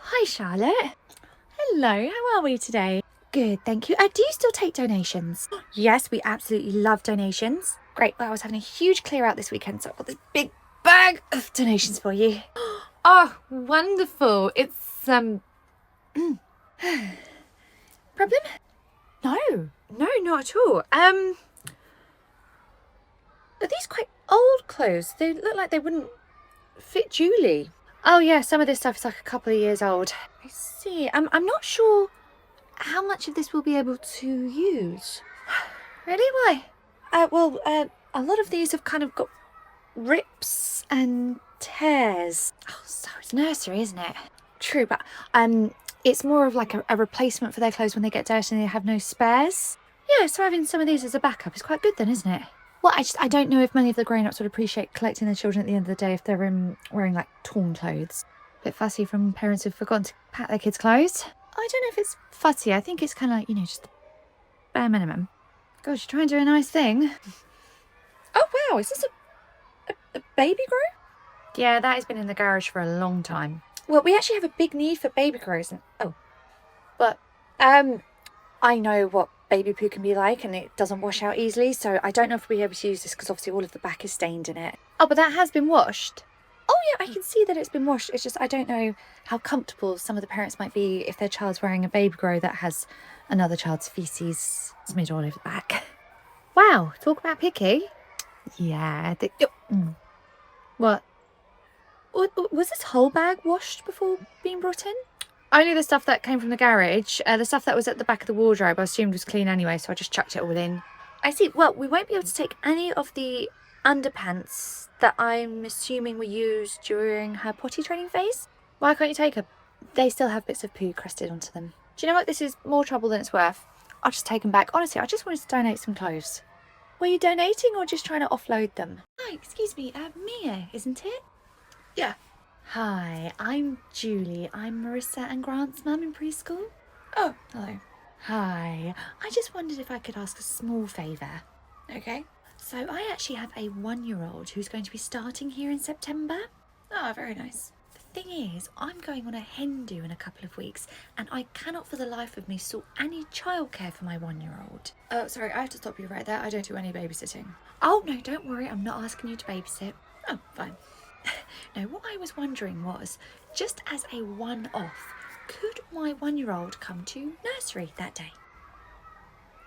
Hi, Charlotte. Hello, how are we today? Good, thank you. Do you still take donations? Yes, we absolutely love donations. Great. Well, I was having a huge clear out this weekend, so I've got this big bag of donations for you. Oh, wonderful. It's, Problem? no. No, not at all. Are these quite old clothes? They look like they wouldn't fit Julie. Oh yeah, some of this stuff is like a couple of years old. I see. I'm not sure how much of this we'll be able to use. Really? Why? A lot of these have kind of got rips and tears. Oh, so it's nursery, isn't it? True, but it's more of like a replacement for their clothes when they get dirty and they have no spares. Yeah, so having some of these as a backup is quite good then, isn't it? Well, I don't know if many of the grown-ups would appreciate collecting their children at the end of the day if they're wearing like torn clothes. Bit fussy from parents who've forgotten to pack their kids' clothes. I don't know if it's fussy. I think it's kind of like, just the bare minimum. Gosh, you're trying to do a nice thing. Oh wow, is this a baby grow? Yeah, that has been in the garage for a long time. Well, we actually have a big need for baby grows. But I know what baby poo can be like, and it doesn't wash out easily, so I don't know if we'll be able to use this because obviously all of the back is stained in it. Oh, but that has been washed. Oh yeah, I can see that it's been washed. It's just I don't know how comfortable some of the parents might be if their child's wearing a baby grow that has another child's feces smeared all over the back. Wow, talk about picky. Yeah. What? Was this whole bag washed before being brought in? Only the stuff that came from the garage. The stuff that was at the back of the wardrobe I assumed was clean anyway, so I just chucked it all in. I see. Well, we won't be able to take any of the underpants that I'm assuming were used during her potty training phase. Why can't you take her? They still have bits of poo crusted onto them. Do you know what? This is more trouble than it's worth. I'll just take them back. Honestly, I just wanted to donate some clothes. Were you donating or just trying to offload them? Hi, excuse me, Mia, isn't it? Yeah. Hi, I'm Julie. I'm Marissa and Grant's mum in preschool. Oh, hello. Hi. I just wondered if I could ask a small favour. Okay. So I actually have a 1-year-old who's going to be starting here in September. Oh, very nice. The thing is, I'm going on a hen do in a couple of weeks, and I cannot for the life of me sort any childcare for my 1-year-old. Oh, sorry, I have to stop you right there. I don't do any babysitting. Oh, no, don't worry. I'm not asking you to babysit. Oh, fine. No, what I was wondering was, just as a one-off, could my 1-year-old come to nursery that day?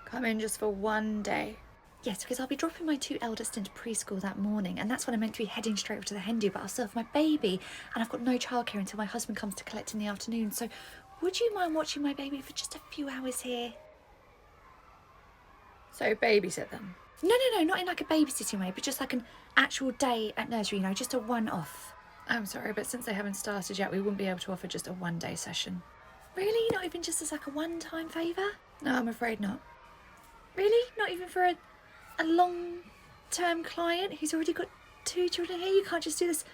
Come in just for one day? Yes, because I'll be dropping my 2 eldest into preschool that morning, and that's when I'm meant to be heading straight over to the hen do, but I'll still have my baby, and I've got no childcare until my husband comes to collect in the afternoon, so would you mind watching my baby for just a few hours here? So babysit them? No, not in like a babysitting way, but just like an actual day at nursery, just a one-off. I'm sorry, but since they haven't started yet, we wouldn't be able to offer just a one-day session. Really? Not even just as like a one-time favour? No, I'm afraid not. Really? Not even for a long-term client who's already got 2 children here? You can't just do this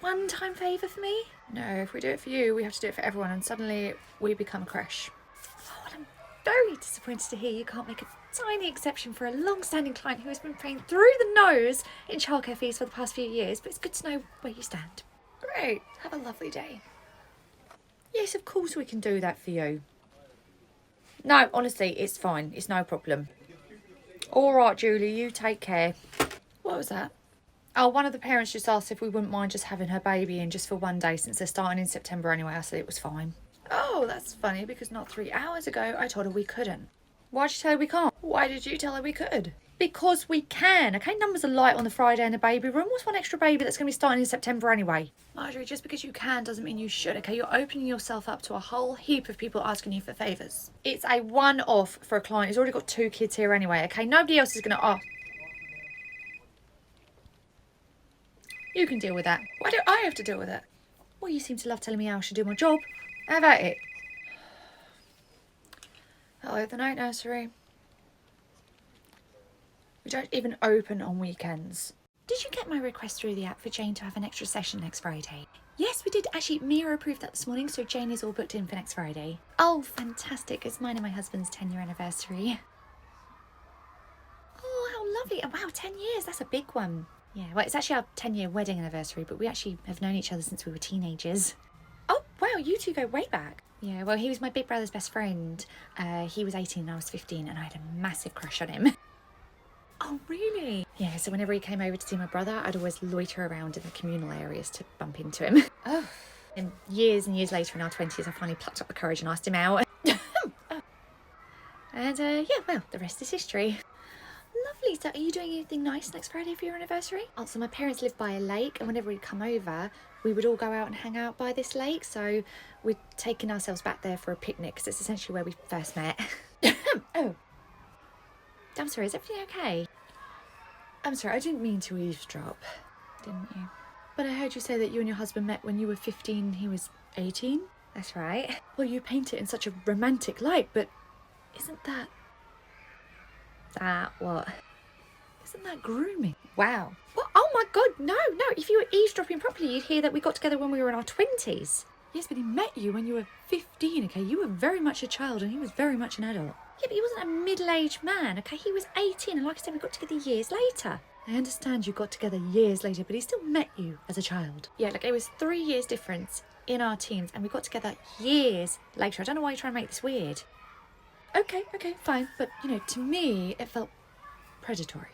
one-time favour for me? No, if we do it for you, we have to do it for everyone, and suddenly we become a creche. Oh, well, I'm very disappointed to hear you can't make a tiny exception for a long-standing client who has been paying through the nose in childcare fees for the past few years, but it's good to know where you stand. Great. Have a lovely day. Yes, of course we can do that for you. No, honestly, it's fine. It's no problem. All right, Julie, you take care. What was that? Oh, one of the parents just asked if we wouldn't mind just having her baby in just for one day since they're starting in September anyway. I said it was fine. Oh, that's funny because not 3 hours ago I told her we couldn't. Why'd you tell her we can't? Why did you tell her we could? Because we can, okay? Numbers are light on the Friday in the baby room. What's one extra baby that's going to be starting in September anyway? Marjorie, just because you can doesn't mean you should, okay? You're opening yourself up to a whole heap of people asking you for favours. It's a one-off for a client who's already got 2 kids here anyway, okay? Nobody else is going to ask. You can deal with that. Why do I have to deal with it? Well, you seem to love telling me how I should do my job. How about it? Hello, the night nursery. We don't even open on weekends. Did you get my request through the app for Jane to have an extra session next Friday? Yes, we did. Actually, Mia approved that this morning, so Jane is all booked in for next Friday. Oh, fantastic. It's mine and my husband's 10-year anniversary. Oh, how lovely. Oh, wow, 10 years. That's a big one. Yeah, well, it's actually our 10-year wedding anniversary, but we actually have known each other since we were teenagers. Oh, Wow, you two go way back. Yeah, well, he was my big brother's best friend. He was 18 and I was 15 and I had a massive crush on him. Oh, really? Yeah, so whenever he came over to see my brother, I'd always loiter around in the communal areas to bump into him. Oh. And years later in our 20s, I finally plucked up the courage and asked him out. And yeah, well, the rest is history. Lovely. So are you doing anything nice next Friday for your anniversary? Oh, so my parents live by a lake, and whenever we'd come over, we would all go out and hang out by this lake. So we're taking ourselves back there for a picnic, because it's essentially where we first met. Oh. I'm sorry, is everything okay? I'm sorry, I didn't mean to eavesdrop. Didn't you? But I heard you say that you and your husband met when you were 15, he was 18? That's right. Well, you paint it in such a romantic light, but isn't that... That what? Isn't that grooming? Wow. What? Oh my God, no. If you were eavesdropping properly, you'd hear that we got together when we were in our 20s. Yes, but he met you when you were 15, okay? You were very much a child and he was very much an adult. Yeah, but he wasn't a middle-aged man, okay? He was 18, and like I said, we got together years later. I understand you got together years later, but he still met you as a child. Yeah, like it was 3 years difference in our teens, and we got together years later. I don't know why you're trying to make this weird. Okay, fine. But, you know, to me, it felt predatory.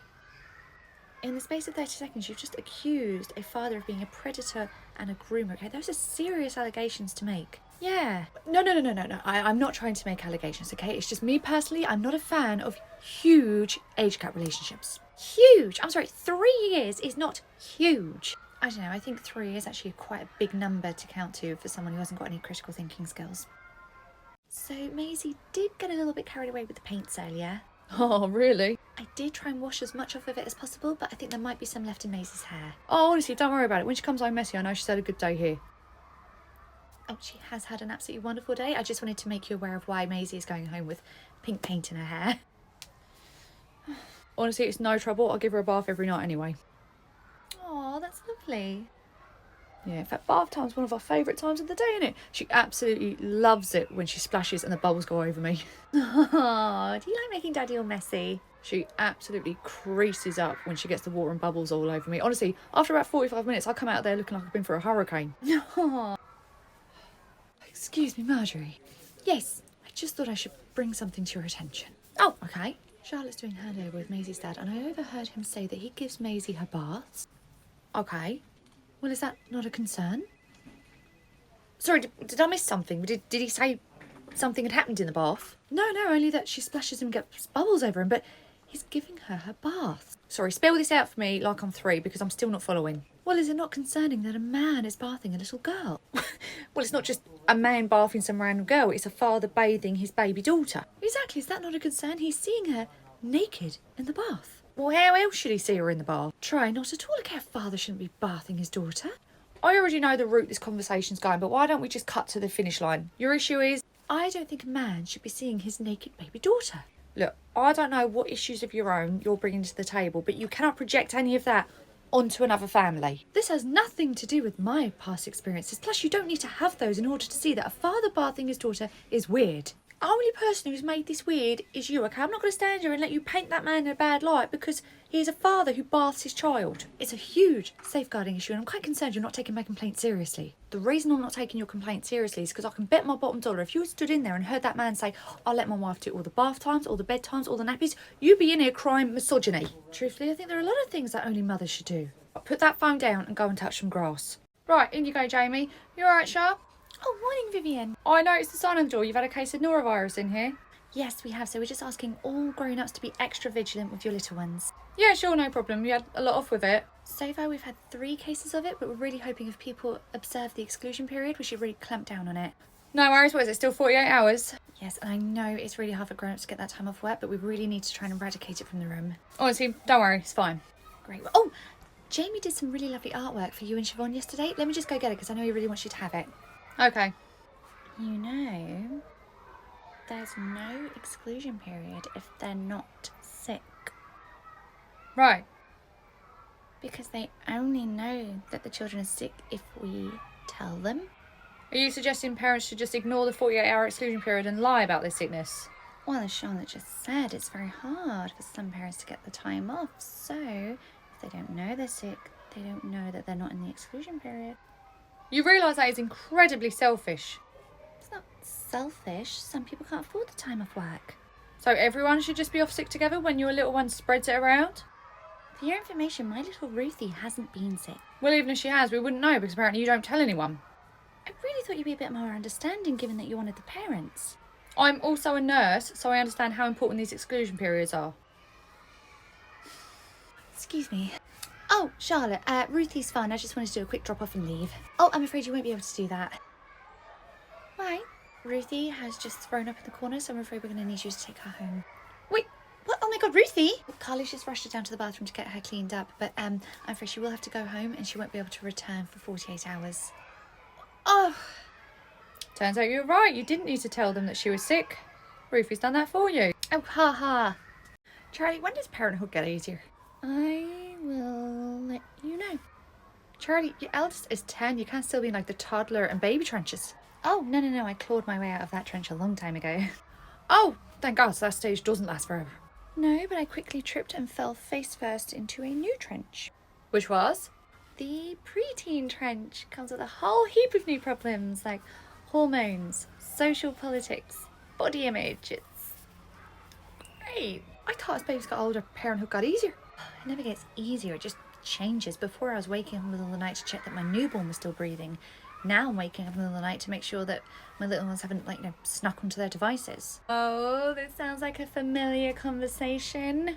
In the space of 30 seconds, you've just accused a father of being a predator and a groomer, okay? Those are serious allegations to make. Yeah. No. I'm not trying to make allegations, okay? It's just me personally, I'm not a fan of huge age gap relationships. Huge! I'm sorry, 3 years is not huge. I don't know, I think 3 is actually quite a big number to count to for someone who hasn't got any critical thinking skills. So Maisie did get a little bit carried away with the paints earlier. Oh, really? I did try and wash as much off of it as possible, but I think there might be some left in Maisie's hair. Oh, honestly, don't worry about it. When she comes home messy, I know she's had a good day here. Oh, she has had an absolutely wonderful day. I just wanted to make you aware of why Maisie is going home with pink paint in her hair. Honestly, it's no trouble. I'll give her a bath every night anyway. Oh, that's lovely. Yeah, in fact, bath time's one of our favourite times of the day, isn't it? She absolutely loves it when she splashes and the bubbles go over me. Oh, do you like making Daddy all messy? She absolutely creases up when she gets the water and bubbles all over me. Honestly, after about 45 minutes, I come out there looking like I've been through a hurricane. Excuse me, Marjorie. Yes, I just thought I should bring something to your attention. Oh, okay. Charlotte's doing handover with Maisie's dad, and I overheard him say that he gives Maisie her baths. Okay. Well, is that not a concern? Sorry, did I miss something? Did he say something had happened in the bath? No, only that she splashes and gets bubbles over him, but he's giving her bath. Sorry, spell this out for me like I'm 3, because I'm still not following. Well, is it not concerning that a man is bathing a little girl? Well, it's not just a man bathing some random girl, it's a father bathing his baby daughter. Exactly, is that not a concern? He's seeing her naked in the bath. Well, how else should he see her in the bath? Try not at all. Like, a father shouldn't be bathing his daughter. I already know the route this conversation's going, but why don't we just cut to the finish line? Your issue is, I don't think a man should be seeing his naked baby daughter. Look, I don't know what issues of your own you're bringing to the table, but you cannot project any of that onto another family. This has nothing to do with my past experiences. Plus, you don't need to have those in order to see that a father bathing his daughter is weird. The only person who's made this weird is you, okay? I'm not going to stand here and let you paint that man in a bad light because he is a father who baths his child. It's a huge safeguarding issue, and I'm quite concerned you're not taking my complaint seriously. The reason I'm not taking your complaint seriously is because I can bet my bottom dollar if you stood in there and heard that man say, I'll let my wife do all the bath times, all the bed times, all the nappies, you'd be in here crying misogyny. Truthfully, I think there are a lot of things that only mothers should do. Put that phone down and go and touch some grass. Right, in you go, Jamie. You all right, Char? Oh, morning, Vivian. I noticed the sign on the door. You've had a case of norovirus in here. Yes, we have. So we're just asking all grown-ups to be extra vigilant with your little ones. Yeah, sure, no problem. You had a lot off with it. So far, we've had 3 cases of it, but we're really hoping if people observe the exclusion period, we should really clamp down on it. No worries. What is it, still 48 hours? Yes, and I know it's really hard for grown-ups to get that time off work, but we really need to try and eradicate it from the room. Honestly, don't worry. It's fine. Great. Oh, Jamie did some really lovely artwork for you and Siobhan yesterday. Let me just go get it, because I know he really wants you to have it. Okay. You know, there's no exclusion period if they're not sick. Right. Because they only know that the children are sick if we tell them. Are you suggesting parents should just ignore the 48-hour exclusion period and lie about their sickness? Well, as Charlotte just said, it's very hard for some parents to get the time off. So, if they don't know they're sick, they don't know that they're not in the exclusion period. You realise that is incredibly selfish. It's not selfish. Some people can't afford the time off work. So everyone should just be off sick together when your little one spreads it around? For your information, my little Ruthie hasn't been sick. Well, even if she has, we wouldn't know because apparently you don't tell anyone. I really thought you'd be a bit more understanding given that you're one of the parents. I'm also a nurse, so I understand how important these exclusion periods are. Excuse me. Oh, Charlotte, Ruthie's fine. I just wanted to do a quick drop off and leave. Oh, I'm afraid you won't be able to do that. Why? Ruthie has just thrown up in the corner, so I'm afraid we're going to need you to take her home. Wait, what? Oh my god, Ruthie! Carly's just rushed her down to the bathroom to get her cleaned up, but I'm afraid she will have to go home and she won't be able to return for 48 hours. Oh! Turns out you were right. You didn't need to tell them that she was sick. Rufy's done that for you. Oh, ha ha. Charlie, when does parenthood get easier? I will let you know. Charlie, your eldest is 10. You can't still be in like the toddler and baby trenches. Oh, no. I clawed my way out of that trench a long time ago. Oh, thank God, so that stage doesn't last forever. No, but I quickly tripped and fell face first into a new trench. Which was? The preteen trench. Comes with a whole heap of new problems like hormones, social politics, body image. It's great. I thought as babies got older, parenthood got easier. It never gets easier, it just changes. Before I was waking up in the middle of the night to check that my newborn was still breathing. Now I'm waking up in the middle of the night to make sure that my little ones haven't, snuck onto their devices. Oh, this sounds like a familiar conversation.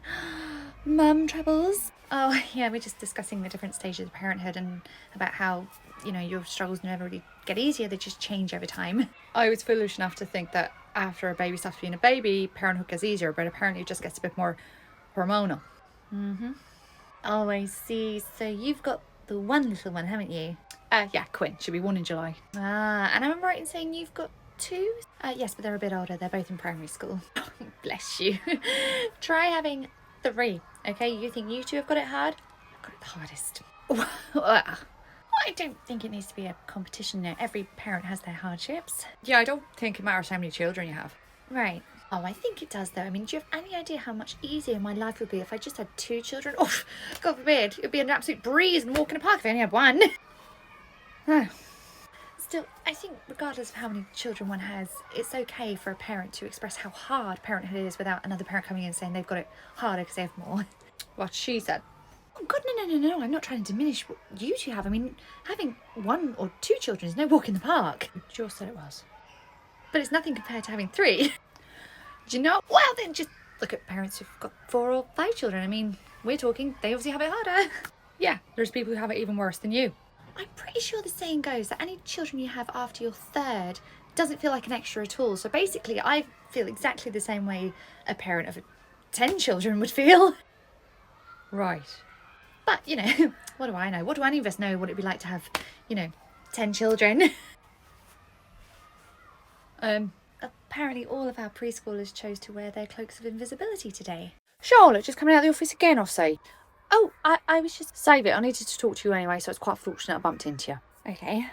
Mum troubles? Oh, yeah, we're just discussing the different stages of parenthood and about how, your struggles never really get easier, they just change over time. I was foolish enough to think that after a baby stops being a baby, parenthood gets easier, but apparently it just gets a bit more hormonal. Oh, I see. So you've got the one little one, haven't you? Yeah, Quinn. She'll be 1 in July. Ah, and I'm right in saying you've got 2? Yes, but they're a bit older. They're both in primary school. Bless you. Try having 3, okay? You think you 2 have got it hard? I've got it the hardest. I don't think it needs to be a competition now. Every parent has their hardships. Yeah, I don't think it matters how many children you have. Right. Oh, I think it does, though. I mean, do you have any idea how much easier my life would be if I just had 2 children? Oh, God forbid. It would be an absolute breeze and walk in a park if I only had 1. Still, I think regardless of how many children one has, it's okay for a parent to express how hard parenthood is without another parent coming in and saying they've got it harder because they have more. What she said. Oh, God, no. I'm not trying to diminish what you 2 have. I mean, having 1 or 2 children is no walk in the park. Sure said it was. But it's nothing compared to having 3. Do you know? Well, then just look at parents who've got 4 or 5 children. I mean, we're talking, they obviously have it harder. Yeah, there's people who have it even worse than you. I'm pretty sure the saying goes that any children you have after your 3rd doesn't feel like an extra at all. So basically, I feel exactly the same way a parent of 10 children would feel. Right. But, what do I know? What do any of us know what it'd be like to have, 10 children? Apparently all of our preschoolers chose to wear their cloaks of invisibility today. Charlotte, just coming out of the office again, I'll say. Oh, I was just... Save it. I needed to talk to you anyway, so it's quite fortunate I bumped into you. Okay.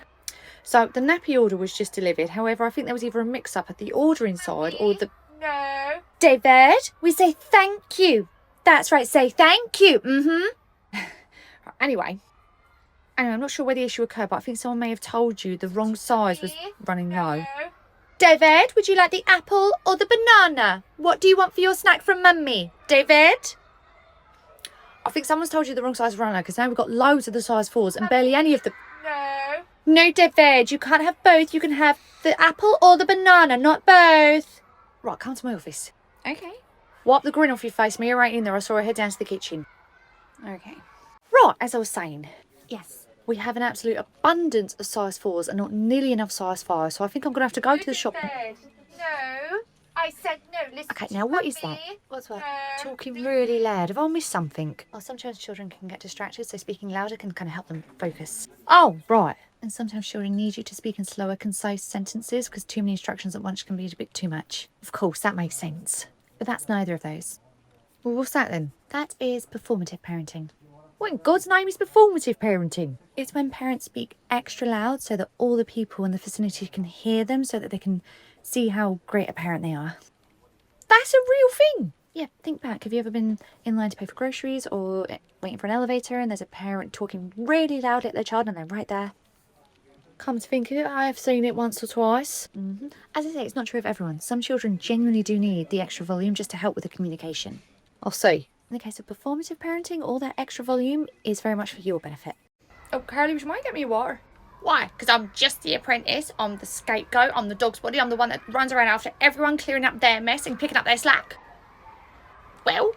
So, the nappy order was just delivered. However, I think there was either a mix-up at the ordering side or the... No. David, we say thank you. That's right, say thank you. Anyway, I'm not sure where the issue occurred, but I think someone may have told you the wrong size was running low. David, would you like the apple or the banana? What do you want for your snack from Mummy? David? I think someone's told you the wrong size running low because now we've got loads of the size 4s and barely any of the... No, David, you can't have both. You can have the apple or the banana, not both. Right, come to my office. Okay. Wipe the grin off your face. Mia right in there. I saw her head down to the kitchen. Okay. Right, as I was saying. Yes. We have an absolute abundance of size 4s and not nearly enough size 5s. So I think I'm going to have to go to the shop. No. I said no. Listen. Okay, now what is that? What's what? Talking really loud. Have I missed something? Well, sometimes children can get distracted, so speaking louder can kind of help them focus. Oh, right. And sometimes children need you to speak in slower, concise sentences because too many instructions at once can be a bit too much. Of course, that makes sense. But that's neither of those. Well, what's that then? That is performative parenting. What in God's name is performative parenting? It's when parents speak extra loud so that all the people in the vicinity can hear them so that they can see how great a parent they are. That's a real thing. Yeah, think back. Have you ever been in line to pay for groceries or waiting for an elevator and there's a parent talking really loud at their child and they're right there? Come to think of it, I have seen it once or twice. As I say, it's not true of everyone. Some children genuinely do need the extra volume just to help with the communication. I'll see. In the case of performative parenting, all that extra volume is very much for your benefit. Oh, Carly, would you mind getting me water? Why? Because I'm just the apprentice, I'm the scapegoat, I'm the dog's body, I'm the one that runs around after everyone, clearing up their mess and picking up their slack. Well,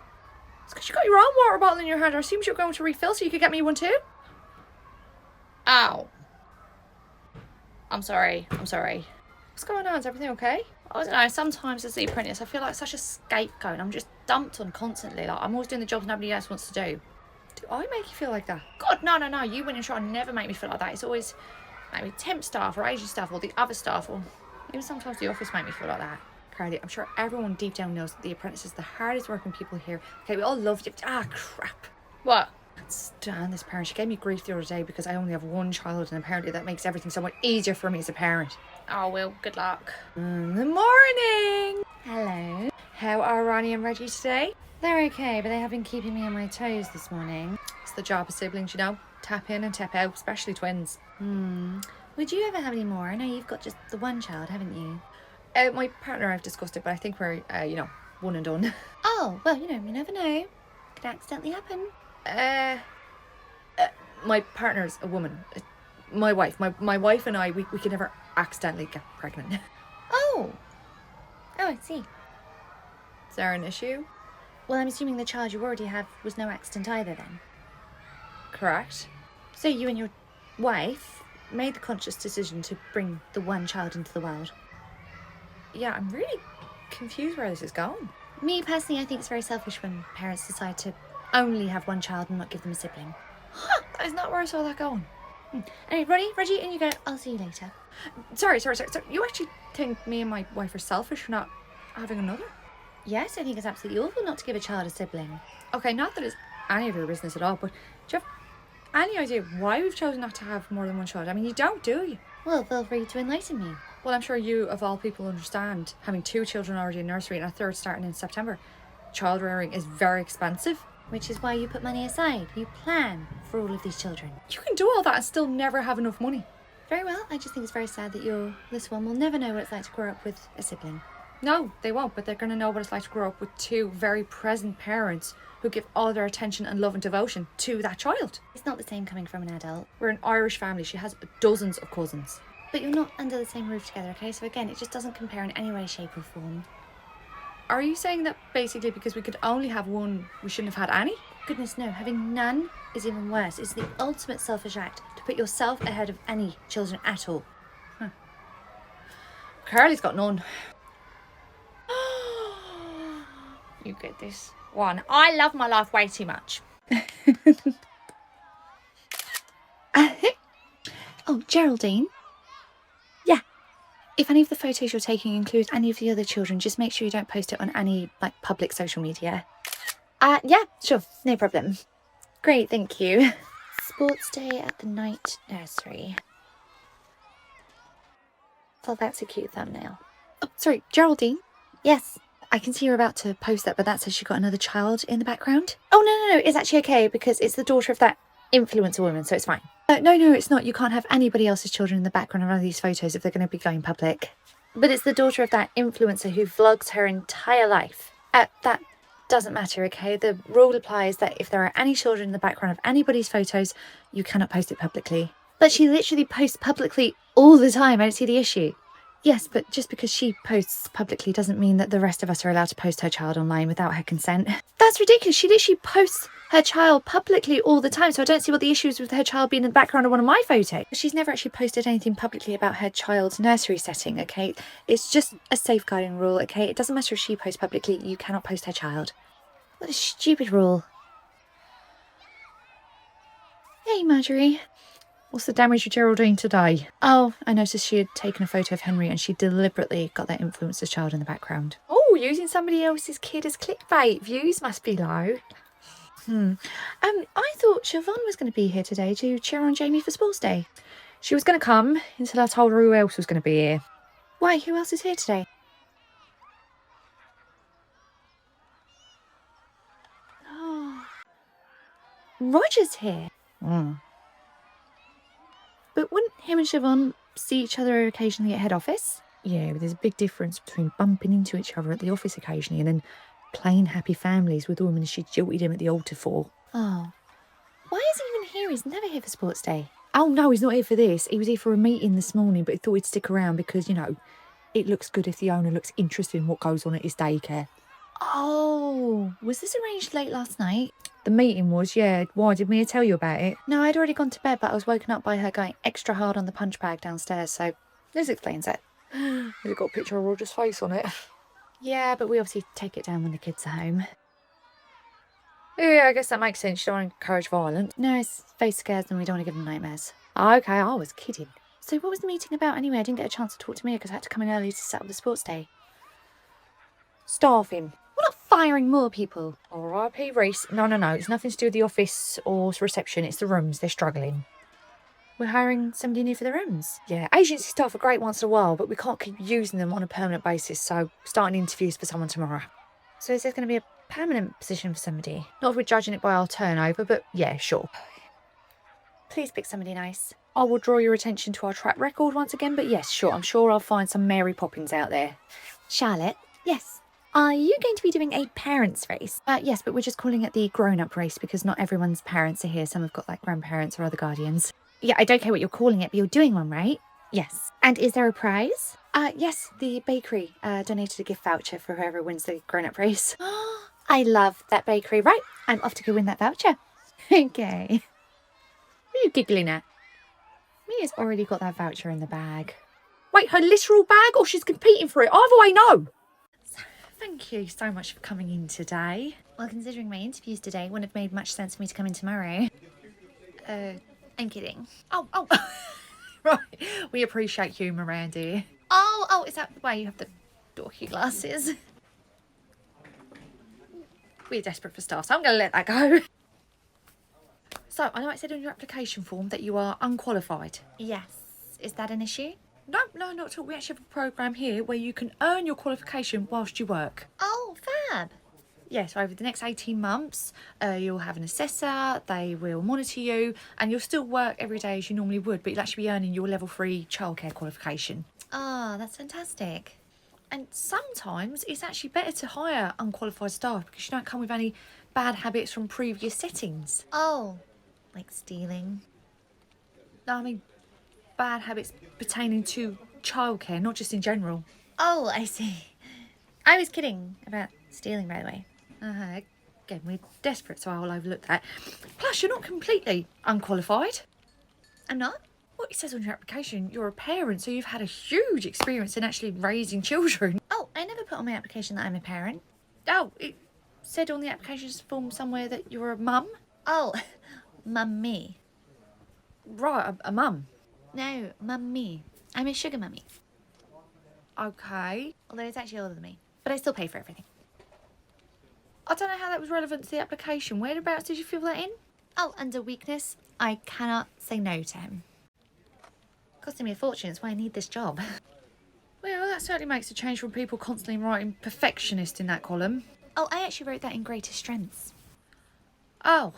It's because you got your own water bottle in your hand. I assumed you were going to refill so you could get me one too. oh. I'm sorry. What's going on? Is everything okay? I don't know, sometimes as the apprentice, I feel like such a scapegoat. I'm just dumped on constantly. Like, I'm always doing the jobs nobody else wants to do. Do I make you feel like that? God, no. You win and try and never make me feel like that. It's always maybe temp staff or agency staff or the other staff, or even sometimes the office make me feel like that. Carly, I'm sure everyone deep down knows that the apprentice is the hardest working people here. Okay, we all love you. Ah, crap. What? I can't stand this parent. She gave me grief the other day because I only have one child, and apparently that makes everything so much easier for me as a parent. Oh, well, good luck. Good morning. Hello. How are Ronnie and Reggie today? They're okay, but they have been keeping me on my toes this morning. It's the job of siblings, you know. Tap in and tap out, especially twins. Would you ever have any more? I know you've got just the one child, haven't you? My partner, I've discussed it, but I think we're, one and done. Oh, well, you never know. Could accidentally happen. My partner's a woman. My wife. My wife and I, we could never accidentally get pregnant. Oh, I see. Is there an issue? Well, I'm assuming the child you already have was no accident either then. Correct. So you and your wife made the conscious decision to bring the one child into the world. Yeah, I'm really confused where this is going. Me, personally, I think it's very selfish when parents decide to only have one child and not give them a sibling. That is not where I saw that going. Anyway, Reggie, in you go. I'll see you later. Sorry. So you actually think me and my wife are selfish for not having another? Yes, I think it's absolutely awful not to give a child a sibling. Okay, not that it's any of your business at all, but do you have any idea why we've chosen not to have more than one child? I mean, you don't, do you? Well, feel free to enlighten me. Well, I'm sure you, of all people, understand having 2 children already in nursery and a third starting in September. Child rearing is very expensive. Which is why you put money aside. You plan for all of these children. You can do all that and still never have enough money. Very well. I just think it's very sad that your little one will never know what it's like to grow up with a sibling. No, they won't, but they're going to know what it's like to grow up with 2 very present parents who give all their attention and love and devotion to that child. It's not the same coming from an adult. We're an Irish family. She has dozens of cousins. But you're not under the same roof together, okay? So again, it just doesn't compare in any way, shape or form. Are you saying that basically because we could only have one, we shouldn't have had any? Goodness no, having none is even worse. It's the ultimate selfish act to put yourself ahead of any children at all. Carly's got none. You get this one. I love my life way too much. Oh, Geraldine. Yeah. If any of the photos you're taking include any of the other children, just make sure you don't post it on any public social media. Yeah, sure, no problem. Great, thank you. Sports day at the night nursery. Oh, that's a cute thumbnail. Oh, sorry, Geraldine. Yes. I can see you're about to post that, but that says she got another child in the background. Oh, no, it's actually okay because it's the daughter of that influencer woman, so it's fine. No, it's not. You can't have anybody else's children in the background of one of these photos if they're going to be going public. But it's the daughter of that influencer who vlogs her entire life. That doesn't matter, okay? The rule applies that if there are any children in the background of anybody's photos, you cannot post it publicly. But she literally posts publicly all the time. I don't see the issue. Yes, but just because she posts publicly doesn't mean that the rest of us are allowed to post her child online without her consent. That's ridiculous. She literally posts her child publicly all the time, so I don't see what the issue is with her child being in the background of one of my photos. She's never actually posted anything publicly about her child's nursery setting, okay? It's just a safeguarding rule, okay? It doesn't matter if she posts publicly, you cannot post her child. What a stupid rule. Hey, Marjorie. What's the damage with Geraldine today? Oh, I noticed she had taken a photo of Henry and she deliberately got that influencer's child in the background. Oh, using somebody else's kid as clickbait. Views must be low. I thought Siobhan was going to be here today to cheer on Jamie for Sports Day. She was going to come until I told her who else was going to be here. Why? Who else is here today? Oh, Roger's here. But wouldn't him and Siobhan see each other occasionally at head office? Yeah, but there's a big difference between bumping into each other at the office occasionally and then plain happy families with the woman she jilted him at the altar for. Oh. Why is he even here? He's never here for sports day. Oh no, he's not here for this. He was here for a meeting this morning, but he thought he'd stick around because, you know, it looks good if the owner looks interested in what goes on at his daycare. Oh, was this arranged late last night? The meeting was, yeah. Why, did Mia tell you about it? No, I'd already gone to bed, but I was woken up by her going extra hard on the punch bag downstairs, so this explains it. Has it got a picture of Roger's face on it? Yeah, but we obviously take it down when the kids are home. Yeah, I guess that makes sense. You don't want to encourage violence. No, his face scares them. We don't want to give them nightmares. Okay, I was kidding. So what was the meeting about anyway? I didn't get a chance to talk to Mia because I had to come in early to set up the sports day. Staffing. We're not firing more people. R.I.P. Reese. No. It's nothing to do with the office or reception. It's the rooms. They're struggling. We're hiring somebody new for the rooms. Yeah, agency staff are great once in a while, but we can't keep using them on a permanent basis, so starting interviews for someone tomorrow. So is there going to be a permanent position for somebody? Not if we're judging it by our turnover, but yeah, sure. Please pick somebody nice. I will draw your attention to our track record once again, but yes, sure, I'm sure I'll find some Mary Poppins out there. Charlotte? Yes. Are you going to be doing a parents' race? Yes, but we're just calling it the grown-up race because not everyone's parents are here. Some have got like grandparents or other guardians. Yeah, I don't care what you're calling it, but you're doing one, right? Yes. And is there a prize? Yes, the bakery donated a gift voucher for whoever wins the grown-up race. I love that bakery. Right, I'm off to go win that voucher. Okay. What are you giggling at? Mia's already got that voucher in the bag. Wait, her literal bag or she's competing for it? Either way, no. Thank you so much for coming in today. Well, considering my interviews today, wouldn't have made much sense for me to come in tomorrow. I'm kidding. Oh. Right. We appreciate humour around here. Oh, is that why you have the dorky glasses? We're desperate for staff, so I'm going to let that go. So, I know it said on your application form that you are unqualified. Yes. Is that an issue? No, not at all. We actually have a programme here where you can earn your qualification whilst you work. Oh, fab. Yes, over the next 18 months, you'll have an assessor, they will monitor you, and you'll still work every day as you normally would, but you'll actually be earning your level 3 childcare qualification. Oh, that's fantastic. And sometimes it's actually better to hire unqualified staff because you don't come with any bad habits from previous settings. Oh, like stealing? No, I mean bad habits pertaining to childcare, not just in general. Oh, I see. I was kidding about stealing, by the way. Again, we're desperate, so I'll overlook that. Plus, you're not completely unqualified. I'm not? Well, it says on your application you're a parent, so you've had a huge experience in actually raising children. Oh, I never put on my application that I'm a parent. Oh, it said on the application form somewhere that you're a mum? Oh, mummy. Right, a mum. No, mummy. I'm a sugar mummy. Okay. Although it's actually older than me. But I still pay for everything. I don't know how that was relevant to the application. Whereabouts did you fill that in? Oh, under weakness, I cannot say no to him. Costing me a fortune, that's why I need this job. Well, that certainly makes a change from people constantly writing perfectionist in that column. Oh, I actually wrote that in greatest strengths. Oh.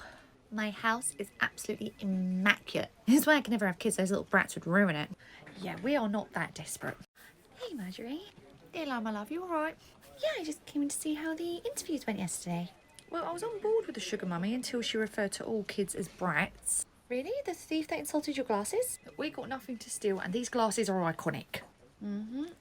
My house is absolutely immaculate. That's why I can never have kids. Those little brats would ruin it. Yeah, we are not that desperate. Hey, Marjorie. Hello, my love. You all right? Yeah, I just came in to see how the interviews went yesterday. Well, I was on board with the sugar mummy until she referred to all kids as brats. Really? The thief that insulted your glasses? We got nothing to steal, and these glasses are iconic.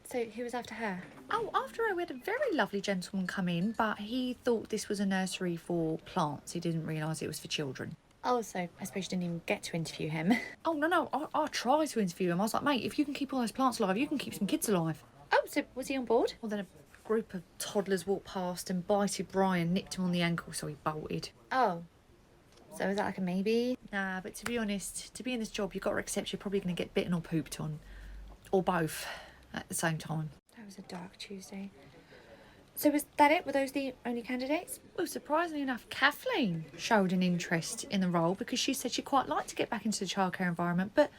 So who was after her? Oh, after her, we had a very lovely gentleman come in, but he thought this was a nursery for plants. He didn't realise it was for children. Oh, so I suppose you didn't even get to interview him. Oh, no, I tried to interview him. I was like, mate, if you can keep all those plants alive, you can keep some kids alive. Oh, so was he on board? Well, then a group of toddlers walked past and bited Brian, nipped him on the ankle, so he bolted. Oh. So is that like a maybe? Nah, but to be honest, to be in this job, you've got to accept you're probably going to get bitten or pooped on. Or both at the same time. That was a dark Tuesday. So was that it? Were those the only candidates? Well, surprisingly enough, Kathleen showed an interest in the role because she said she'd quite like to get back into the childcare environment, but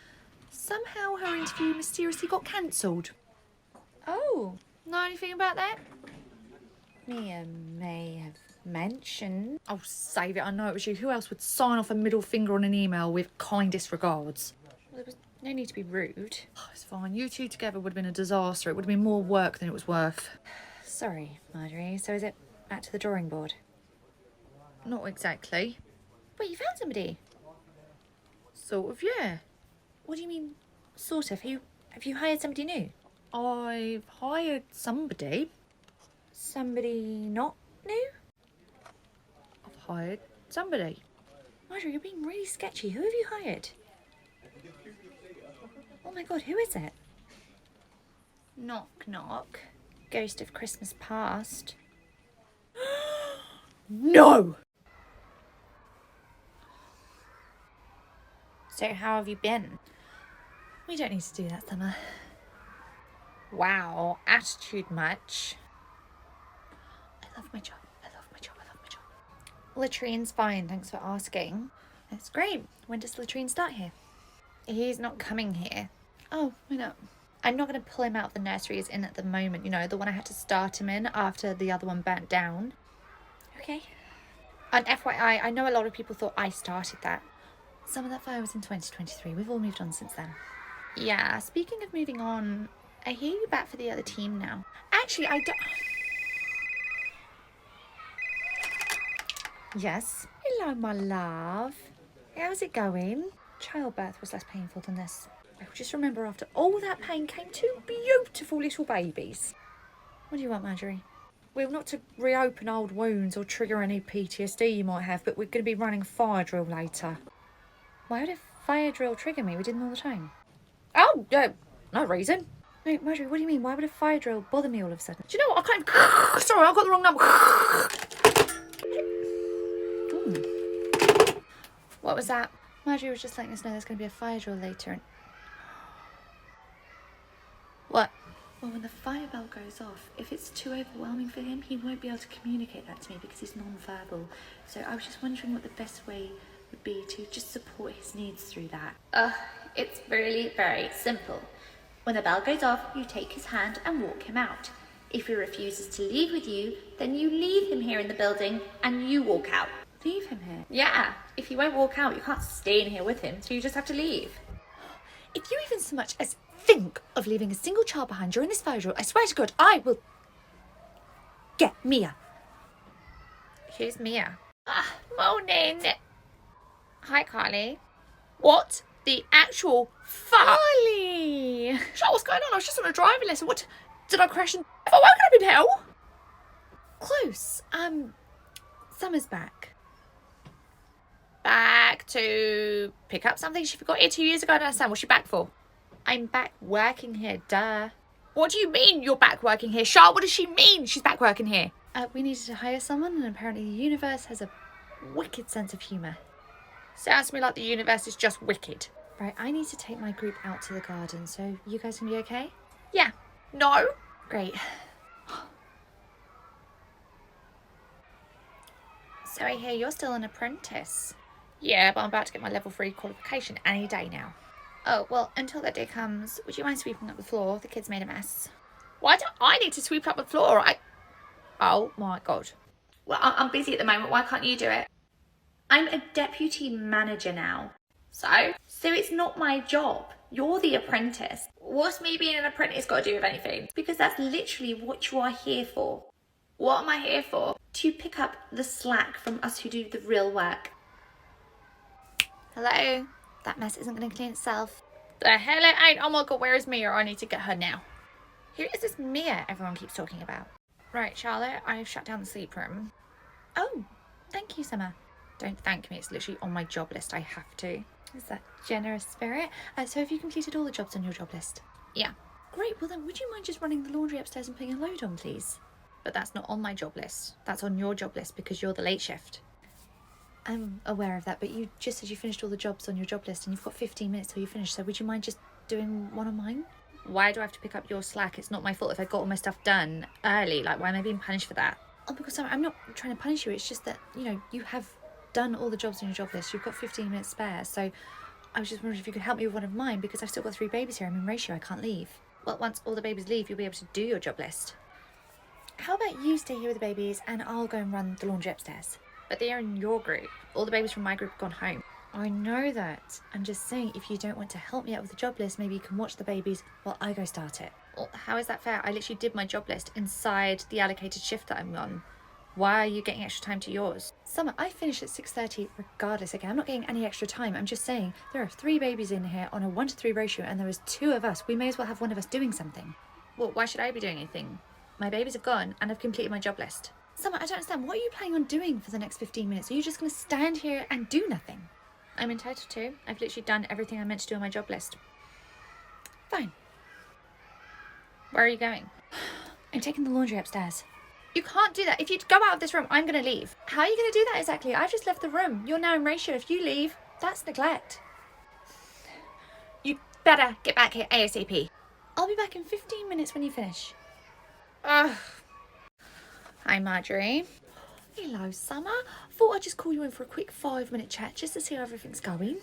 somehow her interview mysteriously got cancelled. Oh, know anything about that? Mia may have mentioned. Oh, save it, I know it was you. Who else would sign off a middle finger on an email with kindest regards? Well, there was No need to be rude. Oh, it's fine. You two together would have been a disaster. It would have been more work than it was worth. Sorry, Marjorie. So is it back to the drawing board? Not exactly. Wait, you found somebody? Sort of, yeah. What do you mean, sort of? Have you hired somebody new? I've hired somebody. Somebody not new? I've hired somebody. Marjorie, you're being really sketchy. Who have you hired? Oh my god, who is it? Knock, knock. Ghost of Christmas past. No! So how have you been? We don't need to do that, Summer. Wow, attitude much. I love my job. I love my job. I love my job. Latrine's fine, thanks for asking. That's great. When does Latrine start here? He's not coming here. Oh, why not? I'm not going to pull him out of the nursery he's in at the moment. You know, the one I had to start him in after the other one burnt down. Okay. And FYI, I know a lot of people thought I started that. Some of that fire was in 2023. We've all moved on since then. Yeah, speaking of moving on, I hear you back for the other team now. Actually, I don't... Yes. Hello, my love. How's it going? Childbirth was less painful than this. I just remember after all that pain came two beautiful little babies. What do you want, Marjorie? Well, not to reopen old wounds or trigger any PTSD you might have, but we're going to be running a fire drill later. Why would a fire drill trigger me? We did them all the time. Oh, yeah, no reason. No, Marjorie, what do you mean? Why would a fire drill bother me all of a sudden? Do you know what? I can't... Sorry, I got the wrong number. Ooh. What was that? Marjorie was just letting us know there's going to be a fire drill later and... What? Well, when the fire bell goes off, if it's too overwhelming for him, he won't be able to communicate that to me because he's non-verbal. So I was just wondering what the best way would be to just support his needs through that. It's really very simple. When the bell goes off, you take his hand and walk him out. If he refuses to leave with you, then you leave him here in the building and you walk out. Leave him here? Yeah, if he won't walk out, you can't stay in here with him, so you just have to leave. If you even so much as think of leaving a single child behind during this fire drill, I swear to God, I will... Get Mia. Who's Mia? Morning. Hi, Carly. What the actual fuck? Carly! Shut, what's going on? I was just on a driving lesson. What? Did I crash and... Have I woken up in hell? Close. Summer's back. Back to pick up something she forgot here 2 years ago. I don't understand. What's she back for? I'm back working here, duh. What do you mean you're back working here? Char, what does she mean she's back working here? We needed to hire someone, and apparently the universe has a wicked sense of humour. Sounds to me like the universe is just wicked. Right, I need to take my group out to the garden, so you guys can be okay? Yeah. No. Great. So I hear you're still an apprentice. Yeah, but I'm about to get my level 3 qualification any day now. Oh, well, until that day comes, would you mind sweeping up the floor? The kids made a mess. Why do I need to sweep up the floor? Oh my God. Well, I'm busy at the moment. Why can't you do it? I'm a deputy manager now. So it's not my job. You're the apprentice. What's me being an apprentice got to do with anything? Because that's literally what you are here for. What am I here for? To pick up the slack from us who do the real work. Hello? That mess isn't going to clean itself. The hell it ain't. Oh my God, where is Mia? I need to get her now. Who is this Mia everyone keeps talking about? Right, Charlotte, I've shut down the sleep room. Oh, thank you, Summer. Don't thank me. It's literally on my job list. I have to. Is that generous spirit? So have you completed all the jobs on your job list? Yeah. Great. Well then, would you mind just running the laundry upstairs and putting a load on, please? But that's not on my job list. That's on your job list because you're the late shift. I'm aware of that, but you just said you finished all the jobs on your job list and you've got 15 minutes till you finish, so would you mind just doing one on mine? Why do I have to pick up your slack? It's not my fault if I got all my stuff done early. Like, why am I being punished for that? Oh, because I'm not trying to punish you. It's just that, you know, you have done all the jobs on your job list. You've got 15 minutes spare, so I was just wondering if you could help me with one of mine because I've still got 3 babies here. I'm in ratio. I can't leave. Well, once all the babies leave, you'll be able to do your job list. How about you stay here with the babies and I'll go and run the laundry upstairs? But they're in your group. All the babies from my group have gone home. I know that. I'm just saying, if you don't want to help me out with the job list, maybe you can watch the babies while I go start it. Well, how is that fair? I literally did my job list inside the allocated shift that I'm on. Why are you getting extra time to yours? Summer, I finish at 6:30 regardless. Okay, I'm not getting any extra time. I'm just saying there are 3 babies in here on a 1-to-3 ratio, and there is 2 of us. We may as well have one of us doing something. Well, why should I be doing anything? My babies have gone and I've completed my job list. Summer, I don't understand. What are you planning on doing for the next 15 minutes? Are you just going to stand here and do nothing? I'm entitled to. I've literally done everything I meant to do on my job list. Fine. Where are you going? I'm taking the laundry upstairs. You can't do that. If you go out of this room, I'm going to leave. How are you going to do that exactly? I've just left the room. You're now in ratio. If you leave, that's neglect. You better get back here ASAP. I'll be back in 15 minutes when you finish. Ugh. Hi, Marjorie. Hello, Summer. Thought I'd just call you in for a quick 5-minute chat just to see how everything's going.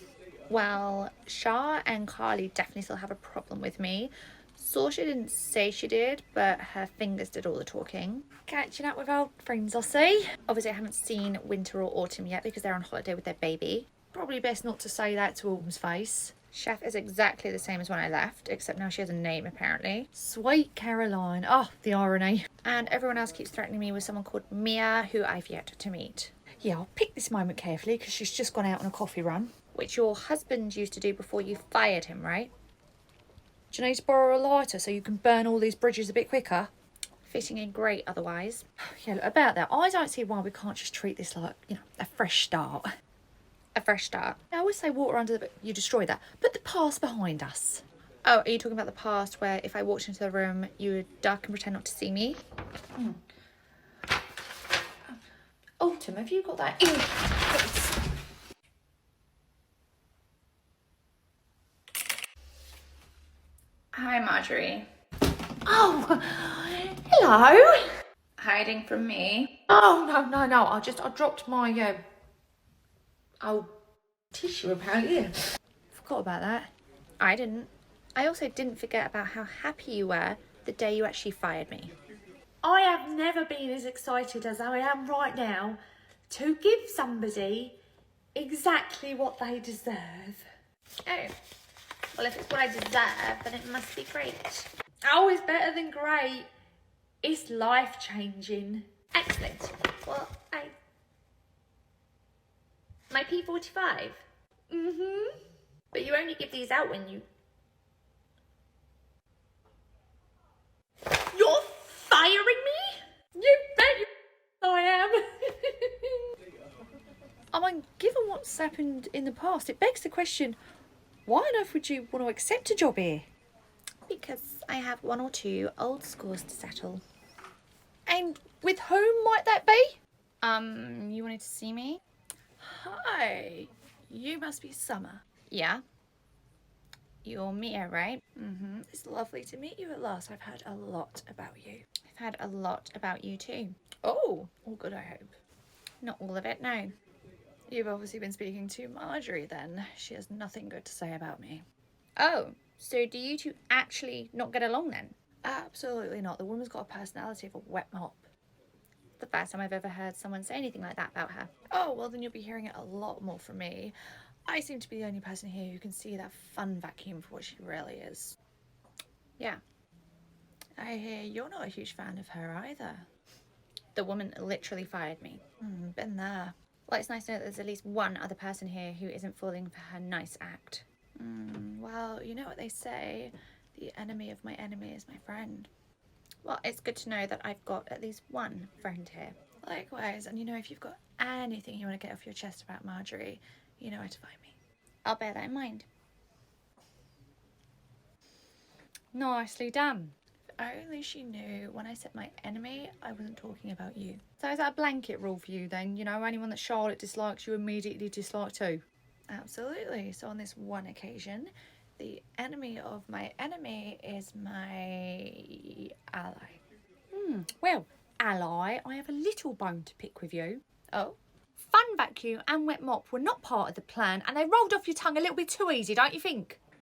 Well, Shah and Carly definitely still have a problem with me. Saoirse didn't say she did, but her fingers did all the talking. Catching up with old friends, I see. Obviously, I haven't seen Winter or Autumn yet because they're on holiday with their baby. Probably best not to say that to Autumn's face. Chef is exactly the same as when I left, except now she has a name, apparently. Sweet Caroline. Oh, the irony. And everyone else keeps threatening me with someone called Mia, who I've yet to meet. Yeah, I'll pick this moment carefully because she's just gone out on a coffee run. Which your husband used to do before you fired him, right? Do you need to borrow a lighter so you can burn all these bridges a bit quicker? Fitting in great otherwise. Yeah, look, about that, I don't see why we can't just treat this like, a fresh start. A fresh start. I always say water under the... You destroy that. Put the past behind us. Oh, are you talking about the past where if I walked into the room, you would duck and pretend not to see me? Autumn, have you got that in? Hi, Marjorie. Oh, hello. Hiding from me? Oh, no. I dropped my, tissue apparently. Forgot about that. I didn't. I also didn't forget about how happy you were the day you actually fired me. I have never been as excited as I am right now to give somebody exactly what they deserve. Oh. Well, if it's what I deserve, then it must be great. Oh, it's better than great. It's life-changing. Excellent. Well, My P45? Mm-hmm. But you only give these out when you... You're firing me? You bet I am. I mean, given what's happened in the past, it begs the question, why on earth would you want to accept a job here? Because I have 1 or 2 old scores to settle. And with whom might that be? You wanted to see me? Hi, you must be Summer. Yeah. You're Mia, right? Mm-hmm. It's lovely to meet you at last. I've heard a lot about you. I've heard a lot about you too. Oh, all good, I hope. Not all of it, no. You've obviously been speaking to Marjorie then. She has nothing good to say about me. Oh, so do you two actually not get along then? Absolutely not. The woman's got a personality of a wet mop. The first time I've ever heard someone say anything like that about her. Oh, well then you'll be hearing it a lot more from me. I seem to be the only person here who can see that fun vacuum for what she really is. Yeah. I hear you're not a huge fan of her either. The woman literally fired me. Been there. Well, it's nice to know that there's at least one other person here who isn't falling for her nice act. Well, you know what they say, the enemy of my enemy is my friend. Well, it's good to know that I've got at least one friend here. Likewise, and if you've got anything you want to get off your chest about Marjorie, you know where to find me. I'll bear that in mind. Nicely done. If only she knew when I said my enemy, I wasn't talking about you. So is that a blanket rule for you then? Anyone that Charlotte dislikes, you immediately dislike too? Absolutely. So on this one occasion, the enemy of my enemy is my ally. Well, ally, I have a little bone to pick with you. Oh? Fun vacuum and wet mop were not part of the plan, and they rolled off your tongue a little bit too easy, don't you think?